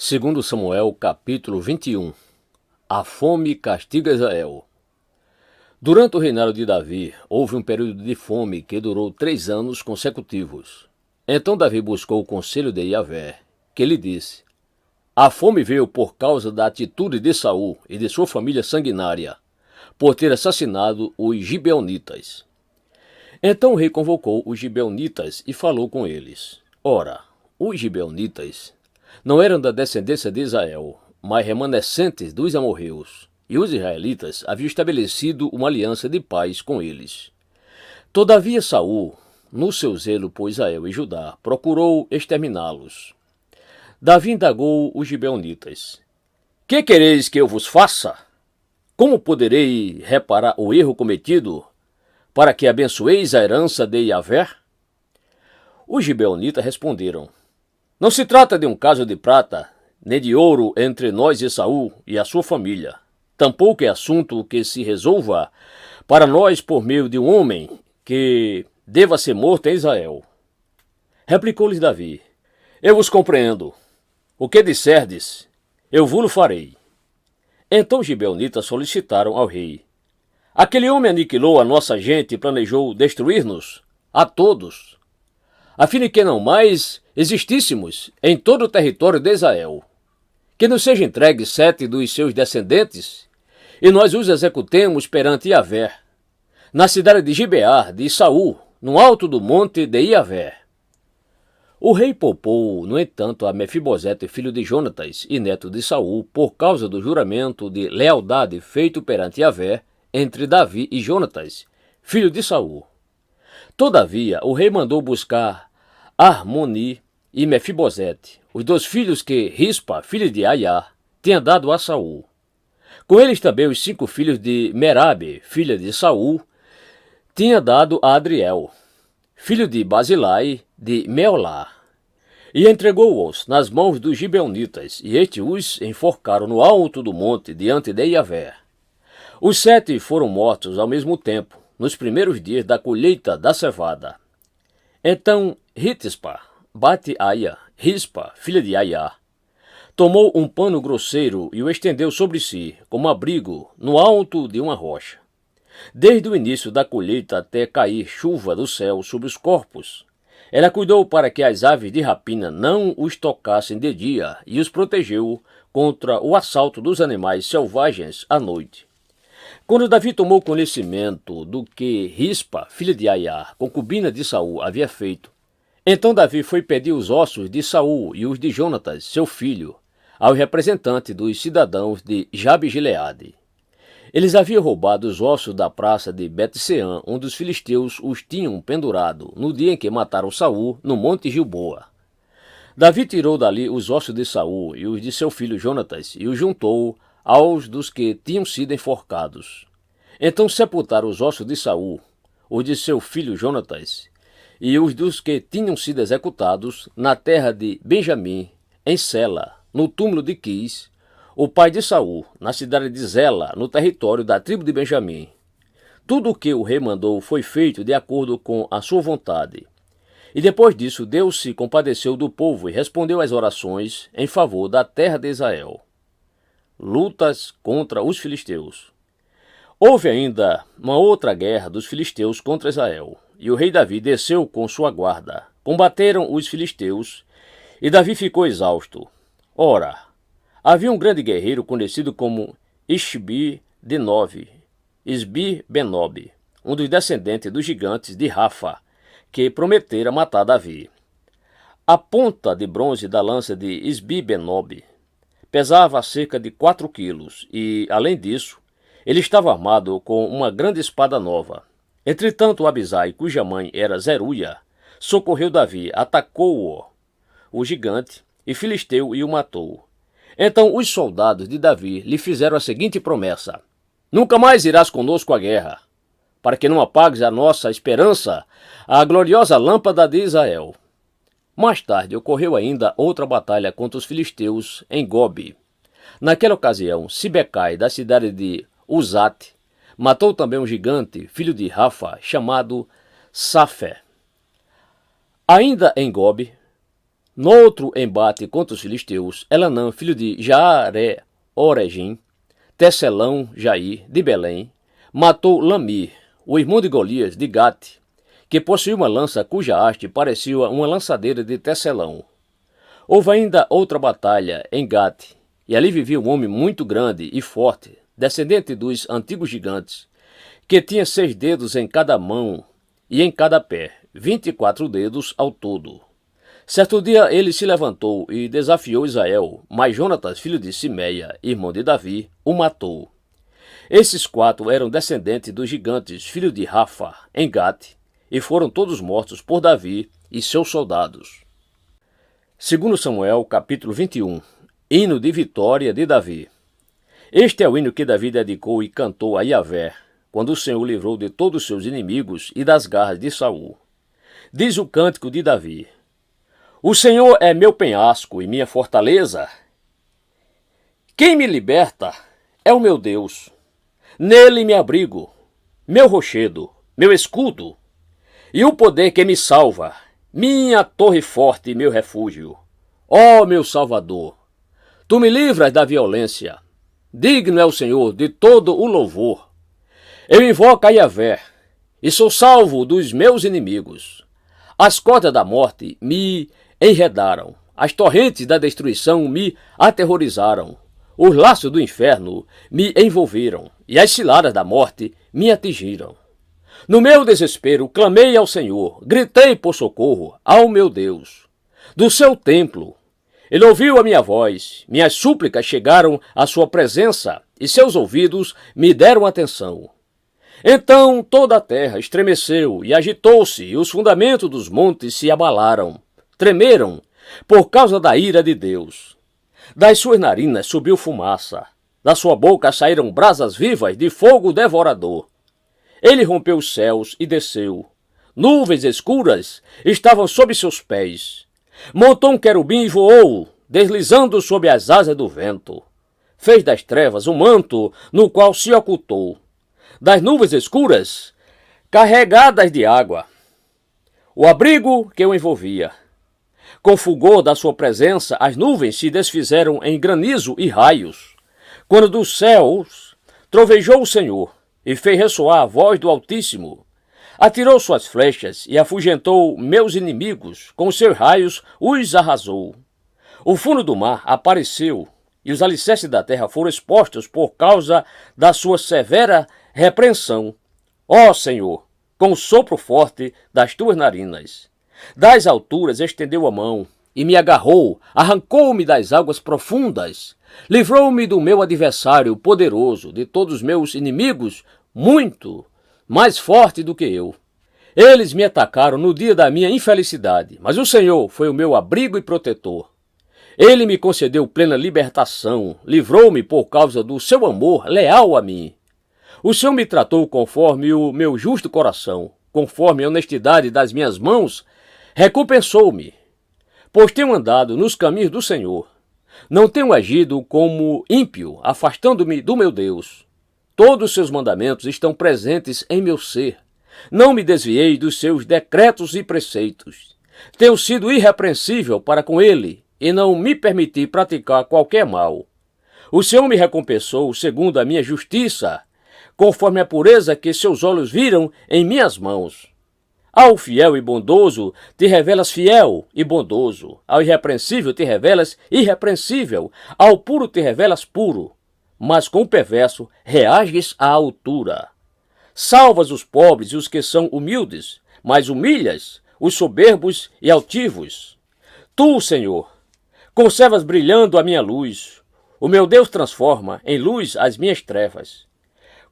Segundo Samuel, capítulo 21. A fome castiga Israel. Durante o reinado de Davi, houve um período de fome que durou 3 anos consecutivos. Então Davi buscou o conselho de Yahvé, que lhe disse: a fome veio por causa da atitude de Saul e de sua família sanguinária, por ter assassinado os gibeonitas. Então o rei convocou os gibeonitas e falou com eles. Ora, os gibeonitas não eram da descendência de Israel, mas remanescentes dos amorreus, e os israelitas haviam estabelecido uma aliança de paz com eles. Todavia Saul, no seu zelo por Israel e Judá, procurou exterminá-los. Davi indagou os gibeonitas: que quereis que eu vos faça? Como poderei reparar o erro cometido, para que abençoeis a herança de Yahvé? Os gibeonitas responderam: não se trata de um caso de prata, nem de ouro entre nós e Saul e a sua família. Tampouco é assunto que se resolva para nós por meio de um homem que deva ser morto em Israel. Replicou-lhes Davi: eu vos compreendo. O que disserdes, eu vos-lo farei. Então os gibeonitas solicitaram ao rei: aquele homem aniquilou a nossa gente e planejou destruir-nos a todos, a fim de que não mais existíssemos em todo o território de Israel. Que nos seja entregue 7 dos seus descendentes, e nós os executemos perante Yahvé, na cidade de Gibeá de Saul, no alto do monte de Yahvé. O rei poupou, no entanto, a Mefibosete, filho de Jonatas e neto de Saul, por causa do juramento de lealdade feito perante Yahvé entre Davi e Jonatas, filho de Saul. Todavia, o rei mandou buscar Armoni e Mefibosete, os 2 filhos que Rispa, filha de Aiá, tinha dado a Saul. Com eles também os 5 filhos de Merabe, filha de Saul, tinha dado a Adriel, filho de Basilai, de Meolá, e entregou-os nas mãos dos gibeonitas, e estes os enforcaram no alto do monte, diante de Yahvé. Os 7 foram mortos ao mesmo tempo, nos primeiros dias da colheita da cevada. Então Ritispa, Bate-Aia, Rispa, filha de Aiá, tomou um pano grosseiro e o estendeu sobre si, como abrigo, no alto de uma rocha. Desde o início da colheita até cair chuva do céu sobre os corpos, ela cuidou para que as aves de rapina não os tocassem de dia e os protegeu contra o assalto dos animais selvagens à noite. Quando Davi tomou conhecimento do que Rispa, filha de Aiá, concubina de Saul, havia feito, então Davi foi pedir os ossos de Saul e os de Jonatas, seu filho, aos representantes dos cidadãos de Jabe-Gileade. Eles haviam roubado os ossos da praça de Bet-Seã, onde os filisteus os tinham pendurado, no dia em que mataram Saul, no monte Gilboa. Davi tirou dali os ossos de Saul e os de seu filho Jonatas, e os juntou aos dos que tinham sido enforcados. Então sepultaram os ossos de Saul, os de seu filho Jonatas, e os dos que tinham sido executados na terra de Benjamim, em Sela, no túmulo de Quis, o pai de Saul, na cidade de Zela, no território da tribo de Benjamim. Tudo o que o rei mandou foi feito de acordo com a sua vontade. E depois disso Deus se compadeceu do povo e respondeu às orações em favor da terra de Israel. Lutas contra os filisteus. Houve ainda uma outra guerra dos filisteus contra Israel, e o rei Davi desceu com sua guarda. Combateram os filisteus, e Davi ficou exausto. Ora, havia um grande guerreiro conhecido como Isbi-Benob, um dos descendentes dos gigantes de Rafa, que prometera matar Davi. A ponta de bronze da lança de Isbi-Benob pesava cerca de 4 quilos e, além disso, ele estava armado com uma grande espada nova. Entretanto, Abisai, cuja mãe era Zeruia, socorreu Davi, atacou-o, o gigante, e filisteu, e o matou. Então os soldados de Davi lhe fizeram a seguinte promessa: nunca mais irás conosco à guerra, para que não apagues a nossa esperança, a gloriosa lâmpada de Israel. Mais tarde ocorreu ainda outra batalha contra os filisteus em Gobe. Naquela ocasião, Sibecai, da cidade de Uzate, matou também um gigante, filho de Rafa, chamado Safé. Ainda em Gobe, Noutro embate contra os filisteus, Elanã, filho de Jaare-Oregim, Tesselão Jair, de Belém, matou Lami, o irmão de Golias, de Gate, que possuía uma lança cuja haste parecia uma lançadeira de tecelão. Houve ainda outra batalha em Gate, e ali vivia um homem muito grande e forte, descendente dos antigos gigantes, que tinha 6 dedos em cada mão e em cada pé, 24 dedos ao todo. Certo dia ele se levantou e desafiou Israel, mas Jonatas, filho de Simeia, irmão de Davi, o matou. Esses 4 eram descendentes dos gigantes, filho de Rafa, em Gate, e foram todos mortos por Davi e seus soldados. 2 Samuel, capítulo 21. Hino de vitória de Davi. Este é o hino que Davi dedicou e cantou a Yahvé, quando o Senhor o livrou de todos os seus inimigos e das garras de Saul. Diz o cântico de Davi: O Senhor é meu penhasco e minha fortaleza. Quem me liberta é o meu Deus. Nele me abrigo, meu rochedo, meu escudo, e o poder que me salva, minha torre forte e meu refúgio. Ó meu Salvador, tu me livras da violência. Digno é o Senhor de todo o louvor. Eu invoco a Yahvé e sou salvo dos meus inimigos. As cordas da morte me enredaram, as torrentes da destruição me aterrorizaram. Os laços do inferno me envolveram e as ciladas da morte me atingiram. No meu desespero, clamei ao Senhor, gritei por socorro ao meu Deus. Do seu templo, ele ouviu a minha voz, minhas súplicas chegaram à sua presença e seus ouvidos me deram atenção. Então toda a terra estremeceu e agitou-se e os fundamentos dos montes se abalaram, tremeram por causa da ira de Deus. Das suas narinas subiu fumaça, da sua boca saíram brasas vivas de fogo devorador. Ele rompeu os céus e desceu. Nuvens escuras estavam sob seus pés. Montou um querubim e voou, deslizando sob as asas do vento. Fez das trevas um manto no qual se ocultou. Das nuvens escuras, carregadas de água, o abrigo que o envolvia. Com fulgor da sua presença, as nuvens se desfizeram em granizo e raios. Quando dos céus trovejou o Senhor, e fez ressoar a voz do Altíssimo. Atirou suas flechas e afugentou meus inimigos, com seus raios os arrasou. O fundo do mar apareceu, e os alicerces da terra foram expostos por causa da sua severa repreensão. Ó Senhor, com o sopro forte das tuas narinas, das alturas estendeu a mão, e me agarrou, arrancou-me das águas profundas, livrou-me do meu adversário poderoso, de todos os meus inimigos, muito mais forte do que eu. Eles me atacaram no dia da minha infelicidade, mas o Senhor foi o meu abrigo e protetor. Ele me concedeu plena libertação, livrou-me por causa do seu amor leal a mim. O Senhor me tratou conforme o meu justo coração, conforme a honestidade das minhas mãos, recompensou-me. Pois tenho andado nos caminhos do Senhor. Não tenho agido como ímpio, afastando-me do meu Deus. Todos os seus mandamentos estão presentes em meu ser. Não me desviei dos seus decretos e preceitos. Tenho sido irrepreensível para com ele e não me permiti praticar qualquer mal. O Senhor me recompensou segundo a minha justiça, conforme a pureza que seus olhos viram em minhas mãos. Ao fiel e bondoso te revelas fiel e bondoso, ao irrepreensível te revelas irrepreensível, ao puro te revelas puro, mas com o perverso reages à altura. Salvas os pobres e os que são humildes, mas humilhas os soberbos e altivos. Tu, Senhor, conservas brilhando a minha luz, o meu Deus transforma em luz as minhas trevas.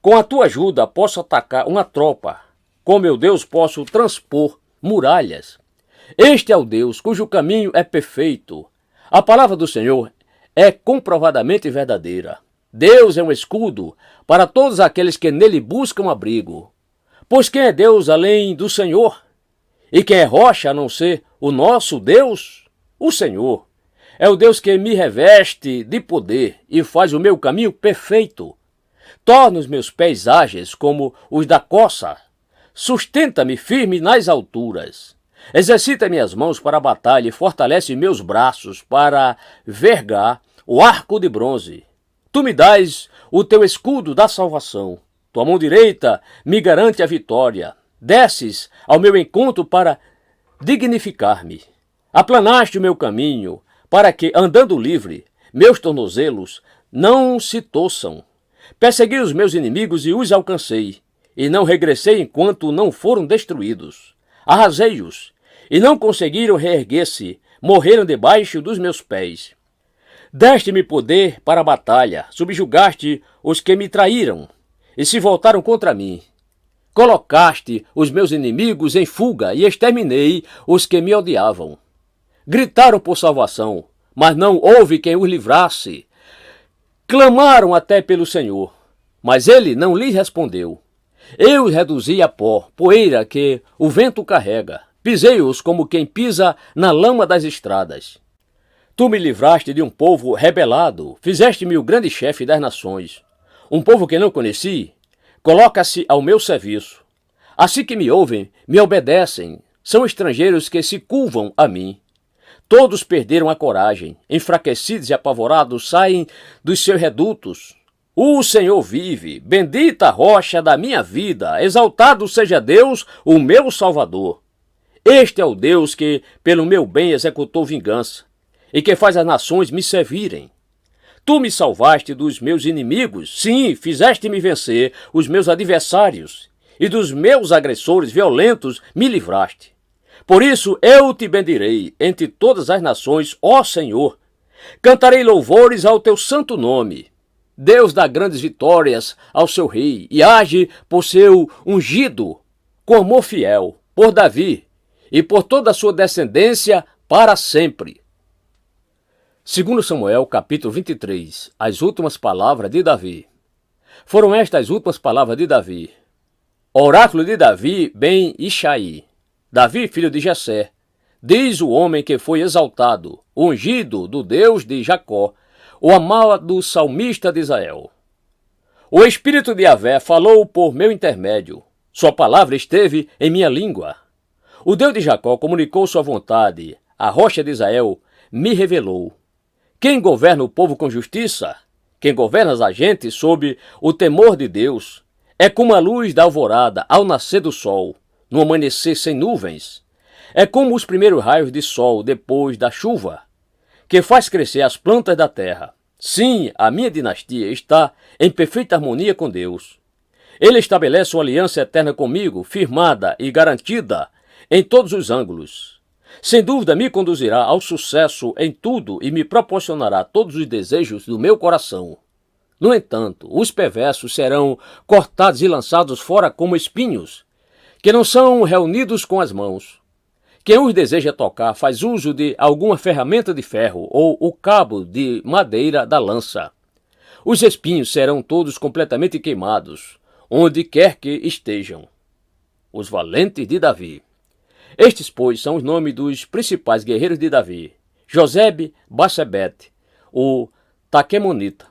Com a tua ajuda posso atacar uma tropa, com meu Deus posso transpor muralhas. Este é o Deus cujo caminho é perfeito. A palavra do Senhor é comprovadamente verdadeira. Deus é um escudo para todos aqueles que nele buscam abrigo. Pois quem é Deus além do Senhor? E quem é rocha a não ser o nosso Deus? O Senhor é o Deus que me reveste de poder e faz o meu caminho perfeito. Torna os meus pés ágeis como os da corça. Sustenta-me firme nas alturas. Exercita minhas mãos para a batalha e fortalece meus braços para vergar o arco de bronze. Tu me dás o teu escudo da salvação. Tua mão direita me garante a vitória. Desces ao meu encontro para dignificar-me. Aplanaste o meu caminho para que, andando livre, meus tornozelos não se torçam. Persegui os meus inimigos e os alcancei, e não regressei enquanto não foram destruídos. Arrasei-os, e não conseguiram reerguer-se, morreram debaixo dos meus pés. Deste-me poder para a batalha, subjugaste os que me traíram, e se voltaram contra mim. Colocaste os meus inimigos em fuga, e exterminei os que me odiavam. Gritaram por salvação, mas não houve quem os livrasse. Clamaram até pelo Senhor, mas ele não lhes respondeu. Eu os reduzi a pó, poeira que o vento carrega. Pisei-os como quem pisa na lama das estradas. Tu me livraste de um povo rebelado, fizeste-me o grande chefe das nações. Um povo que não conheci, coloca-se ao meu serviço. Assim que me ouvem, me obedecem, são estrangeiros que se curvam a mim. Todos perderam a coragem, enfraquecidos e apavorados, saem dos seus redutos. O Senhor vive, bendita a rocha da minha vida, exaltado seja Deus, o meu Salvador. Este é o Deus que, pelo meu bem, executou vingança, e que faz as nações me servirem. Tu me salvaste dos meus inimigos, sim, fizeste-me vencer os meus adversários, e dos meus agressores violentos me livraste. Por isso eu te bendirei entre todas as nações, ó Senhor. Cantarei louvores ao teu santo nome. Deus dá grandes vitórias ao seu rei e age por seu ungido com amor fiel, por Davi e por toda a sua descendência para sempre. 2 Samuel, capítulo 23, as últimas palavras de Davi. Foram estas as últimas palavras de Davi. Oráculo de Davi ben Ishaí. Davi, filho de Jessé, diz o homem que foi exaltado, o ungido do Deus de Jacó, o amado salmista de Israel. O Espírito de Yahvé falou por meu intermédio, sua palavra esteve em minha língua. O Deus de Jacó comunicou sua vontade, a rocha de Israel me revelou. Quem governa o povo com justiça, quem governa as agentes sob o temor de Deus, é como a luz da alvorada ao nascer do sol, no amanhecer sem nuvens. É como os primeiros raios de sol depois da chuva, que faz crescer as plantas da terra. Sim, a minha dinastia está em perfeita harmonia com Deus. Ele estabelece uma aliança eterna comigo, firmada e garantida em todos os ângulos. Sem dúvida me conduzirá ao sucesso em tudo e me proporcionará todos os desejos do meu coração. No entanto, os perversos serão cortados e lançados fora como espinhos, que não são reunidos com as mãos. Quem os deseja tocar faz uso de alguma ferramenta de ferro ou o cabo de madeira da lança. Os espinhos serão todos completamente queimados, onde quer que estejam. Os valentes de Davi. Estes, pois, são os nomes dos principais guerreiros de Davi. Josebe-Basebete, o Taquemonita.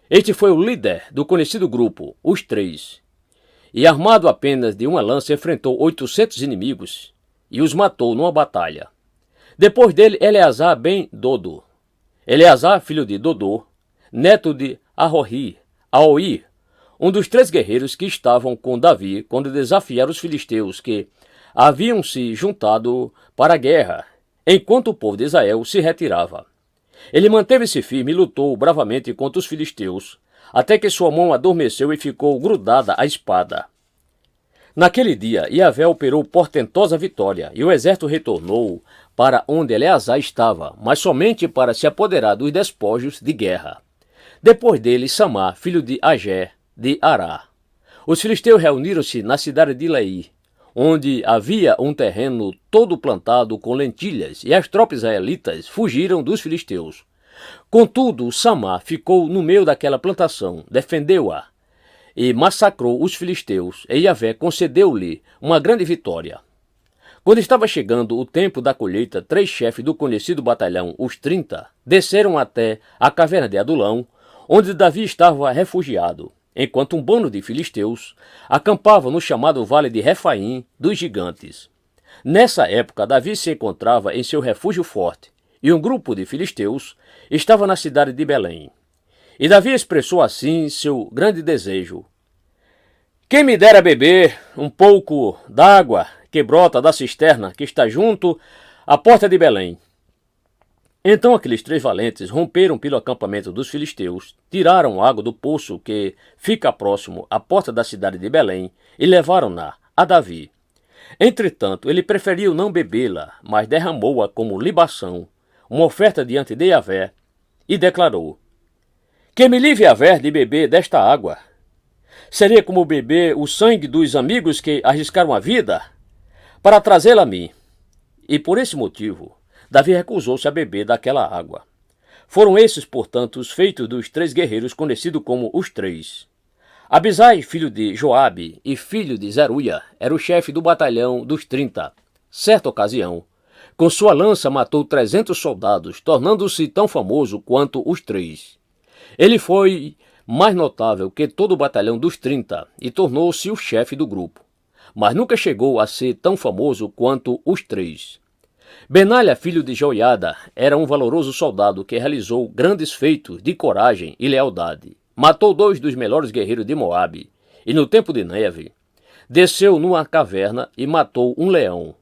Este foi o líder do conhecido grupo, os três. E armado apenas de uma lança, enfrentou 800 inimigos e os matou numa batalha. Depois dele, Eleazar ben Dodo. Eleazar, filho de Dodô, neto de Aoi, um dos 3 guerreiros que estavam com Davi quando desafiaram os filisteus que haviam se juntado para a guerra, enquanto o povo de Israel se retirava. Ele manteve-se firme e lutou bravamente contra os filisteus, até que sua mão adormeceu e ficou grudada à espada. Naquele dia, Yahvé operou portentosa vitória, e o exército retornou para onde Eleazar estava, mas somente para se apoderar dos despojos de guerra. Depois dele, Samá, filho de Agé, de Ará. Os filisteus reuniram-se na cidade de Lei, onde havia um terreno todo plantado com lentilhas, e as tropas israelitas fugiram dos filisteus. Contudo, Samá ficou no meio daquela plantação, defendeu-a e massacrou os filisteus, e Yahvé concedeu-lhe uma grande vitória. Quando estava chegando o tempo da colheita, 3 chefes do conhecido batalhão, os 30, desceram até a caverna de Adulão, onde Davi estava refugiado, enquanto um bando de filisteus acampava no chamado Vale de Refaim dos Gigantes. Nessa época, Davi se encontrava em seu refúgio forte, e um grupo de filisteus estava na cidade de Belém. E Davi expressou assim seu grande desejo: quem me dera beber um pouco d'água que brota da cisterna que está junto à porta de Belém. Então aqueles 3 valentes romperam pelo acampamento dos filisteus, tiraram água do poço que fica próximo à porta da cidade de Belém e levaram-na a Davi. Entretanto, ele preferiu não bebê-la, mas derramou-a como libação, uma oferta diante de Yahvé, e declarou: que me livre Yahvé de beber desta água. Seria como beber o sangue dos amigos que arriscaram a vida para trazê-la a mim. E por esse motivo, Davi recusou-se a beber daquela água. Foram esses, portanto, os feitos dos 3 guerreiros conhecidos como os 3. Abisai, filho de Joabe e filho de Zeruia, era o chefe do batalhão dos 30. Certa ocasião, com sua lança matou 300 soldados, tornando-se tão famoso quanto os 3. Ele foi mais notável que todo o batalhão dos 30 e tornou-se o chefe do grupo, mas nunca chegou a ser tão famoso quanto os 3. Benaia, filho de Joiada, era um valoroso soldado que realizou grandes feitos de coragem e lealdade. Matou 2 dos melhores guerreiros de Moabe, e no tempo de neve, desceu numa caverna e matou um leão.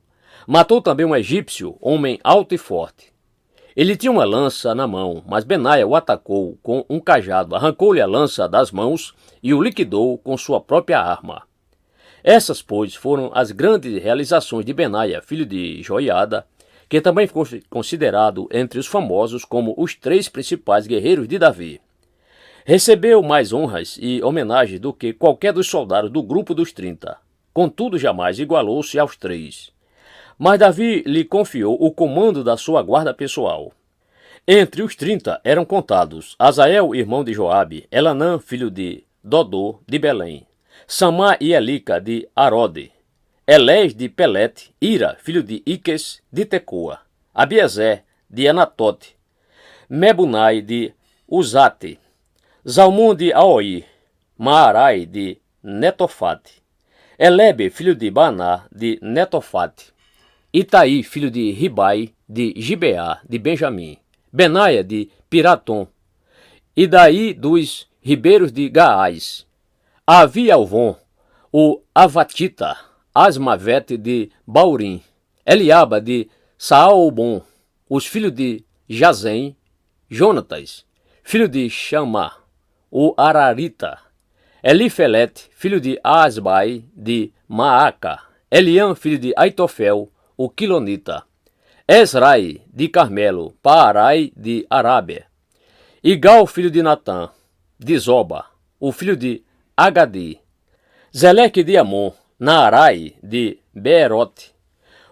Matou também um egípcio, homem alto e forte. Ele tinha uma lança na mão, mas Benaia o atacou com um cajado, arrancou-lhe a lança das mãos e o liquidou com sua própria arma. Essas, pois, foram as grandes realizações de Benaia, filho de Joiada, que também ficou considerado entre os famosos como os 3 principais guerreiros de Davi. Recebeu mais honras e homenagens do que qualquer dos soldados do grupo dos 30. Contudo, jamais igualou-se aos 3. Mas Davi lhe confiou o comando da sua guarda pessoal. Entre os 30 eram contados Azael, irmão de Joabe, Elanã, filho de Dodô, de Belém, Samá e Elica, de Arode, Elés de Pelete, Ira, filho de Iques, de Tecoa, Abiezer, de Anatote, Mebunai, de Uzate, Zalmum de Aoi, Maarai, de Netofate, Elebe, filho de Baná, de Netofate, Itaí, filho de Ribai, de Gibeá, de Benjamim, Benaia, de Piratom, e daí dos ribeiros de Gaás, Avi-Alvon, o Avatita, Asmavete de Baurim, Eliaba de Saalbon, os filhos de Jazem, Jonatas, filho de Chamá, o Ararita, Elifelete, filho de Asbai, de Maaca, Eliam, filho de Aitofel, o Quilonita, Esrai, de Carmelo, Paarai, de Arábia, Igal, filho de Natã, de Zoba, o filho de Agadi, Zeleque de Amon, Naarai, de Beerote,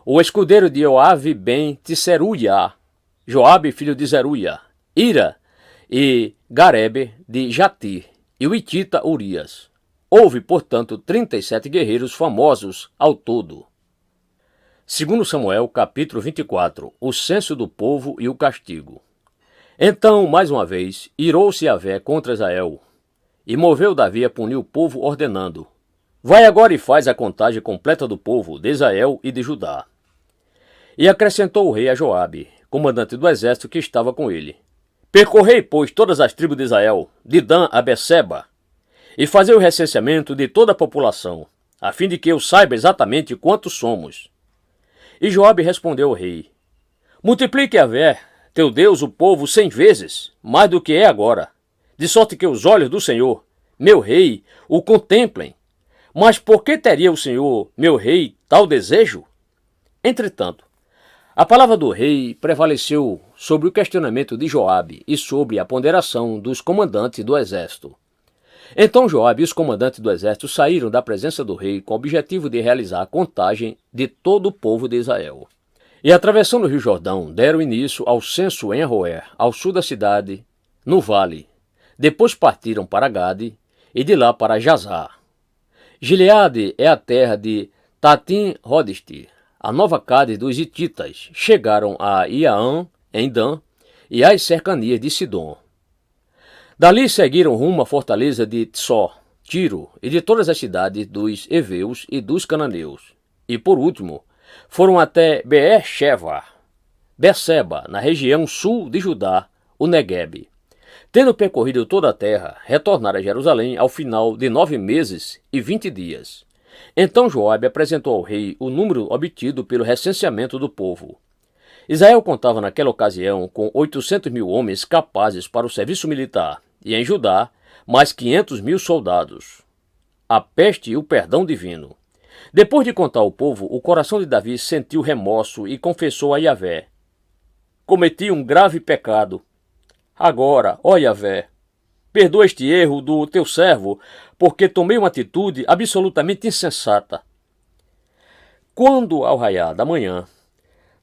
o escudeiro de Joabe ben Tisseruia, Joabe, filho de Zeruia, Ira e Garebe, de Jatir, e o Itita Urias. Houve, portanto, 37 guerreiros famosos ao todo. Segundo Samuel, capítulo 24, o censo do povo e o castigo. Então, mais uma vez, irou-se Yahvé contra Israel, e moveu Davi a punir o povo, ordenando: vai agora e faz a contagem completa do povo de Israel e de Judá. E acrescentou o rei a Joabe, comandante do exército que estava com ele: percorrei, pois, todas as tribos de Israel, de Dan a Beceba, e fazei o recenseamento de toda a população, a fim de que eu saiba exatamente quantos somos. E Joabe respondeu ao rei: multiplique Yahvé, teu Deus, o povo 100 vezes, mais do que é agora, de sorte que os olhos do Senhor, meu rei, o contemplem. Mas por que teria o Senhor, meu rei, tal desejo? Entretanto, a palavra do rei prevaleceu sobre o questionamento de Joabe e sobre a ponderação dos comandantes do exército. Então Joabe e os comandantes do exército saíram da presença do rei com o objetivo de realizar a contagem de todo o povo de Israel. E atravessando o rio Jordão, deram início ao censo em Aroer, ao sul da cidade, no vale. Depois partiram para Gade e de lá para Jazar. Gileade é a terra de Tatim-Rodiste, a nova Cádiz dos Hititas. Chegaram a Iaã, em Dan, e às cercanias de Sidom. Dali seguiram rumo à fortaleza de Tsó, Tiro e de todas as cidades dos heveus e dos cananeus. E por último, Foram até Beer-sheva, Berseba, na região sul de Judá, o Neguebe. Tendo percorrido toda a terra, retornaram a Jerusalém ao final de 9 meses e 20 dias. Então Joabe apresentou ao rei o número obtido pelo recenseamento do povo. Israel contava naquela ocasião com 800.000 homens capazes para o serviço militar, e em Judá, mais 500.000 soldados. A peste e o perdão divino. Depois de contar ao povo, o coração de Davi sentiu remorso e confessou a Yahvé: cometi um grave pecado. Agora, ó Yahvé, perdoa este erro do teu servo, porque tomei uma atitude absolutamente insensata. Quando, ao raiar da manhã,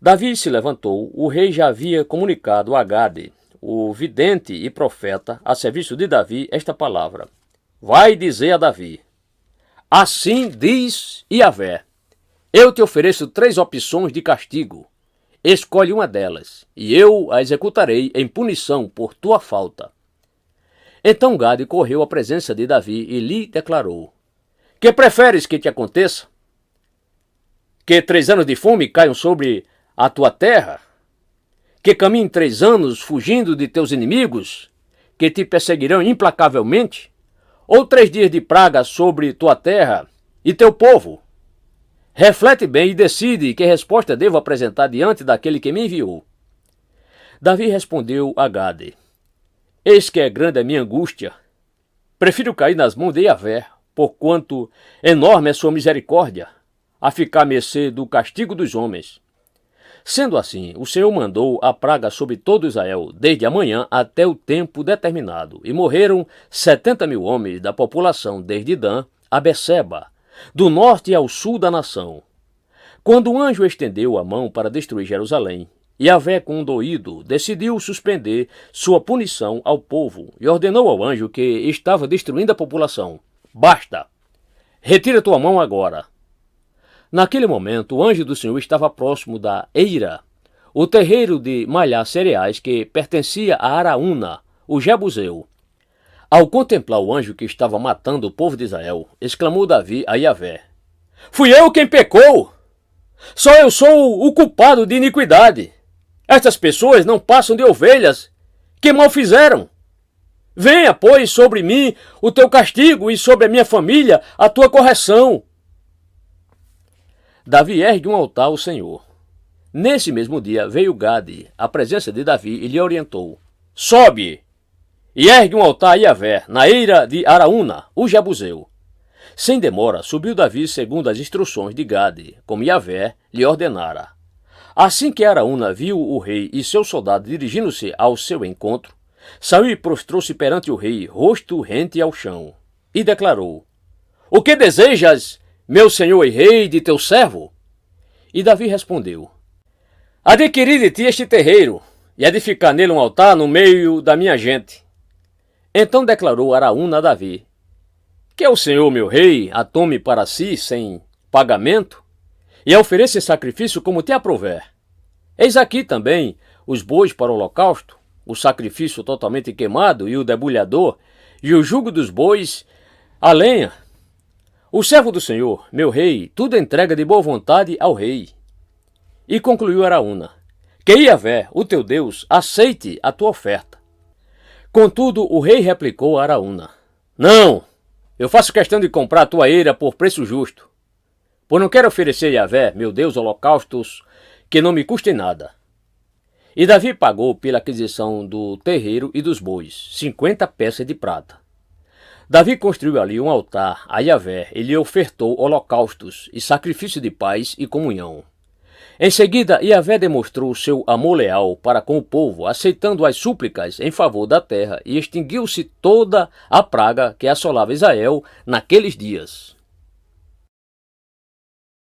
Davi se levantou, o rei já havia comunicado a Gade, o vidente e profeta, a serviço de Davi, esta palavra: vai dizer a Davi: assim diz Yahvé, eu te ofereço 3 opções de castigo. Escolhe uma delas, e eu a executarei em punição por tua falta. Então Gade correu à presença de Davi e lhe declarou: que preferes que te aconteça? Que 3 anos de fome caiam sobre a tua terra? Que caminhe 3 anos fugindo de teus inimigos, que te perseguirão implacavelmente? Ou 3 dias de praga sobre tua terra e teu povo? Reflete bem e decide que resposta devo apresentar diante daquele que me enviou. Davi respondeu a Gade: eis que é grande a minha angústia. Prefiro cair nas mãos de Yahvé, porquanto enorme é sua misericórdia, a ficar à mercê do castigo dos homens. Sendo assim, o Senhor mandou a praga sobre todo Israel, desde a manhã até o tempo determinado, e morreram 70.000 homens da população, desde Dan a Berseba, do norte ao sul da nação. Quando o anjo estendeu a mão para destruir Jerusalém, Yahvé, condoído, decidiu suspender sua punição ao povo e ordenou ao anjo que estava destruindo a população: basta, retira tua mão agora. Naquele momento, o anjo do Senhor estava próximo da Eira, o terreiro de malhar cereais que pertencia a Araúna, o Jebuseu. Ao contemplar o anjo que estava matando o povo de Israel, exclamou Davi a Yahvé: fui eu quem pecou! Só eu sou o culpado de iniquidade. Estas pessoas não passam de ovelhas. Que mal fizeram? Venha, pois, sobre mim o teu castigo e sobre a minha família a tua correção. Davi ergue um altar ao Senhor. Nesse mesmo dia veio Gade à presença de Davi e lhe orientou: sobe e ergue um altar a Yahvé na eira de Araúna, o Jebuseu. Sem demora, subiu Davi segundo as instruções de Gade, como Yahvé lhe ordenara. Assim que Araúna viu o rei e seu soldado dirigindo-se ao seu encontro, saiu e prostrou-se perante o rei, rosto rente ao chão, e declarou: o que desejas, meu senhor e rei, de teu servo? E Davi respondeu: adquirir de ti este terreiro, e edificar nele um altar no meio da minha gente. Então declarou Araúna a Davi: que o senhor, meu rei, a tome para si sem pagamento, e a ofereça sacrifício como te aprouver. Eis aqui também os bois para o holocausto, o sacrifício totalmente queimado e o debulhador, e o jugo dos bois, a lenha. O servo do Senhor, meu rei, tudo entrega de boa vontade ao rei. E concluiu Araúna: que Yahvé, o teu Deus, aceite a tua oferta. Contudo, o rei replicou a Araúna: não, eu faço questão de comprar a tua eira por preço justo, pois não quero oferecer a Yahvé, meu Deus, holocaustos que não me custem nada. E Davi pagou pela aquisição do terreiro e dos bois 50 peças de prata. Davi construiu ali um altar a Yahvé e lhe ofertou holocaustos e sacrifício de paz e comunhão. Em seguida, Yahvé demonstrou seu amor leal para com o povo, aceitando as súplicas em favor da terra, e extinguiu-se toda a praga que assolava Israel naqueles dias.